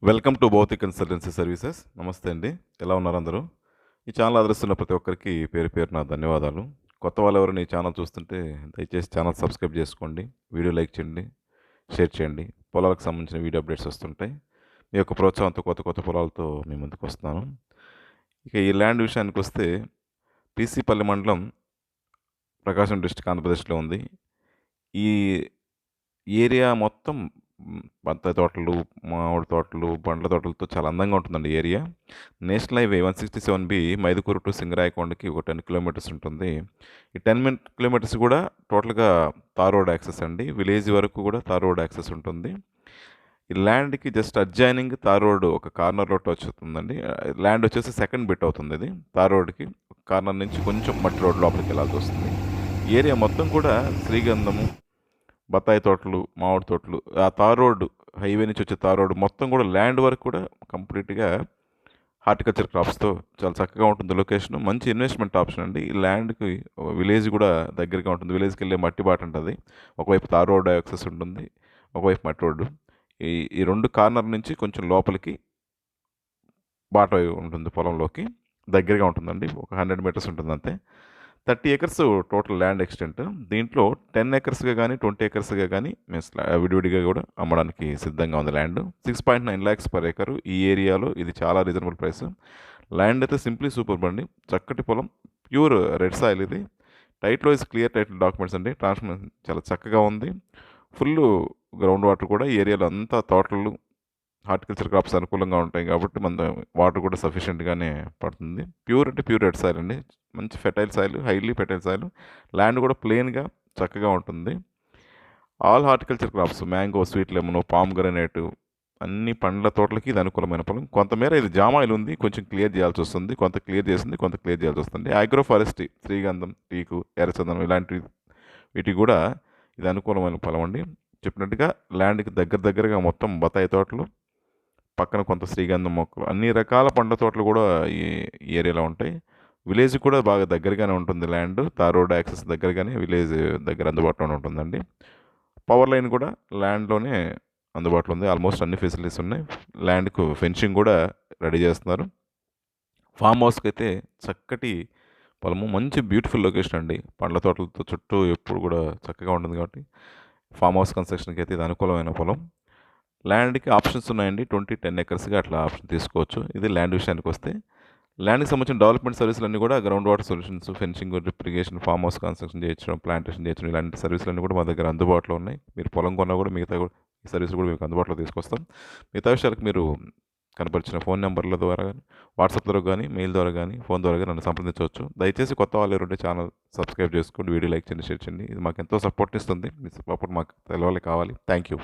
Welcome to Bhautik consultancy services. నమస్తే అండి. ఎలా ఉన్నారు అందరూ? ఈ ఛానల్ ఆదరిస్తున్న ప్రతి ఒక్కరికి పేరు పేరున ధన్యవాదాలు. కొత్త వాళ్ళు ఎవరైనా ఈ ఛానల్ చూస్తుంటే దయచేసి ఛానల్ సబ్స్క్రైబ్ చేసుకోండి. వీడియో లైక్ చేయండి, షేర్ చేయండి. పొలాలకు సంబంధించిన వీడియో అప్డేట్స్ వస్తుంటాయి. మీ యొక్క ప్రోత్సాహంతో కొత్త కొత్త పొలాలతో మీ ముందుకు వస్తున్నాను. ఇక ఈ ల్యాండ్ విషయానికి వస్తే పీసీపల్లి మండలం, ప్రకాశం డిస్ట్రిక్ట్, ఆంధ్రప్రదేశ్లో ఉంది. ఈ ఏరియా మొత్తం బత్తాయి తోటలు, మామిడి తోటలు, పండ్ల తోటలతో చాలా అందంగా ఉంటుందండి ఈ area. National highway 167B Mydukur to సింగరాయకొండకి ఒక 10 కిలోమీటర్స్ ఉంటుంది. ఈ 10 కిలోమీటర్స్ కూడా టోటల్గా తార్ రోడ్ యాక్సెస్ అండి. విలేజ్ వరకు కూడా తార్ రోడ్ యాక్సెస్ ఉంటుంది. ఈ ల్యాండ్కి జస్ట్ అడ్జాయినింగ్ తార్ రోడ్ ఒక కార్నర్ రోడ్ వస్తుందండి. ల్యాండ్ వచ్చేసి సెకండ్ బిట్ అవుతుంది. ఇది తార్ రోడ్కి కార్నర్ నుంచి కొంచెం మట్టి రోడ్ లోపలికి వెళ్ళాల్సి వస్తుంది. ఏరియా మొత్తం కూడా శ్రీగంధము, బత్తాయి తోటలు, మామిడి తోటలు, ఆ తార్ రోడ్డు, హైవే నుంచి వచ్చే తార్ రోడ్డు మొత్తం కూడా ల్యాండ్ వరకు కూడా కంప్లీట్గా హార్టికల్చర్ క్రాప్స్తో చాలా చక్కగా ఉంటుంది. లొకేషన్ మంచి ఇన్వెస్ట్మెంట్ ఆప్షన్ అండి. ఈ ల్యాండ్కి విలేజ్ కూడా దగ్గరగా ఉంటుంది. విలేజ్కి వెళ్ళే మట్టి బాట ఉంటుంది. ఒకవైపు తార్ రోడ్ యాక్సెస్ ఉంటుంది, ఒకవైపు మట్టి రోడ్డు. ఈ ఈ రెండు కార్నర్ నుంచి కొంచెం లోపలికి బాట ఉంటుంది. పొలంలోకి దగ్గరగా ఉంటుందండి. ఒక 100 మీటర్స్ ఉంటుంది అంతే. 30 ఎకర్స్ టోటల్ ల్యాండ్ ఎక్స్టెంట్. దీంట్లో 10 ఎకర్స్గా కానీ 20 ఎకర్స్గా కానీ మేము విడివిడిగా కూడా అమ్మడానికి సిద్ధంగా ఉంది ల్యాండ్. 6.9 lakhs per acre. ఈ ఏరియాలో ఇది చాలా రీజనబుల్ ప్రైస్. ల్యాండ్ అయితే సింప్లీ సూపర్ అండి. చక్కటి పొలం, ప్యూర్ రెడ్ సాయిల్. ఇది టైట్లో ఇస్ క్లియర్ టైటిల్ డాక్యుమెంట్స్ అండి. ట్రాన్స్మిషన్ చాలా చక్కగా ఉంది. ఫుల్ గ్రౌండ్ వాటర్ కూడా ఈ ఏరియాలో అంతా తోటలు, హార్టికల్చర్ క్రాప్స్ అనుకూలంగా ఉంటాయి కాబట్టి మన వాటర్ కూడా సఫిషియెంట్గానే పడుతుంది. ప్యూర్ అంటే ప్యూర్ రెడ్ సాయిల్ అండి. మంచి fertile soil, highly fertile soil. Land కూడా ప్లెయిన్గా చక్కగా ఉంటుంది. All horticulture crops, mango, sweet lemon, palm granite, అన్ని పండ్ల తోటలకి ఇది అనుకూలమైన పొలం. కొంతమేర ఇది జామాయిల్ ఉంది, కొంచెం క్లియర్ చేయాల్సి వస్తుంది. కొంత క్లియర్ చేసింది, కొంత క్లియర్ చేయాల్సి వస్తుంది. ఆగ్రో ఫారెస్ట్రీ, శ్రీగంధం, టీకు, ఎర్రచందనం ఇలాంటివి, వీటికి కూడా ఇది అనుకూలమైన పొలం అండి. చెప్పినట్టుగా ల్యాండ్కి దగ్గరగా మొత్తం బత్తాయి తోటలు, పక్కన కొంత శ్రీగంధం మొక్కలు, అన్ని రకాల పండ్ల తోటలు కూడా ఈ ఏరియాలో ఉంటాయి. విలేజ్ కూడా బాగా దగ్గరగానే ఉంటుంది. ల్యాండ్ తార్ రోడ్ యాక్సెస్ దగ్గరగానే విలేజ్ దగ్గర అందుబాటులోనే ఉంటుందండి. పవర్ లైన్ కూడా ల్యాండ్లోనే అందుబాటులో ఉంది. ఆల్మోస్ట్ అన్ని ఫెసిలిటీస్ ఉన్నాయి. ల్యాండ్కు ఫెన్సింగ్ కూడా రెడీ చేస్తున్నారు. ఫామ్ హౌస్కి అయితే చక్కటి పొలము, మంచి బ్యూటిఫుల్ లొకేషన్ అండి. పండ్ల తోటలతో చుట్టూ ఎప్పుడు కూడా చక్కగా ఉంటుంది కాబట్టి ఫామ్ హౌస్ కన్స్ట్రక్షన్కి అయితే ఇది అనుకూలమైన పొలం. ల్యాండ్కి ఆప్షన్స్ ఉన్నాయండి. 10 ఎకర్స్గా అట్లా ఆప్షన్ తీసుకోవచ్చు. ఇది ల్యాండ్ విషయానికి వస్తే, ల్యాండ్కి సంబంధించిన డెవలప్మెంట్ సర్వీసులన్నీ కూడా ground water solutions, fencing, drip irrigation, farm house construction చేయించడం, ప్లాంటేషన్ చేయించడం, ఇలాంటి సర్వీసులన్నీ కూడా మా దగ్గర అందుబాటులో ఉన్నాయి. మీరు పొలం కొన్నా కూడా మిగతా కూడా ఈ సర్వీస్ కూడా మీకు అందుబాటులో తీసుకొస్తాం. మిగతా విషయాలకు మీరు కనపరిచిన ఫోన్ నెంబర్ల ద్వారా కానీ, వాట్సాప్ ద్వారా కానీ, మెయిల్ ద్వారా కానీ, ఫోన్ ద్వారా కానీ నన్ను సంప్రదించవచ్చు. దయచేసి కొత్త వాళ్ళు ఎవరుంటే ఛానల్ సబ్స్క్రైబ్ చేసుకోండి, వీడియో లైక్ చేయండి, షేర్ చేయండి. ఇది మాకు ఎంతో సపోర్ట్ ఇస్తుంది. మీ సపోర్ట్ మాకు తెలవాలి, కావాలి. Thank you.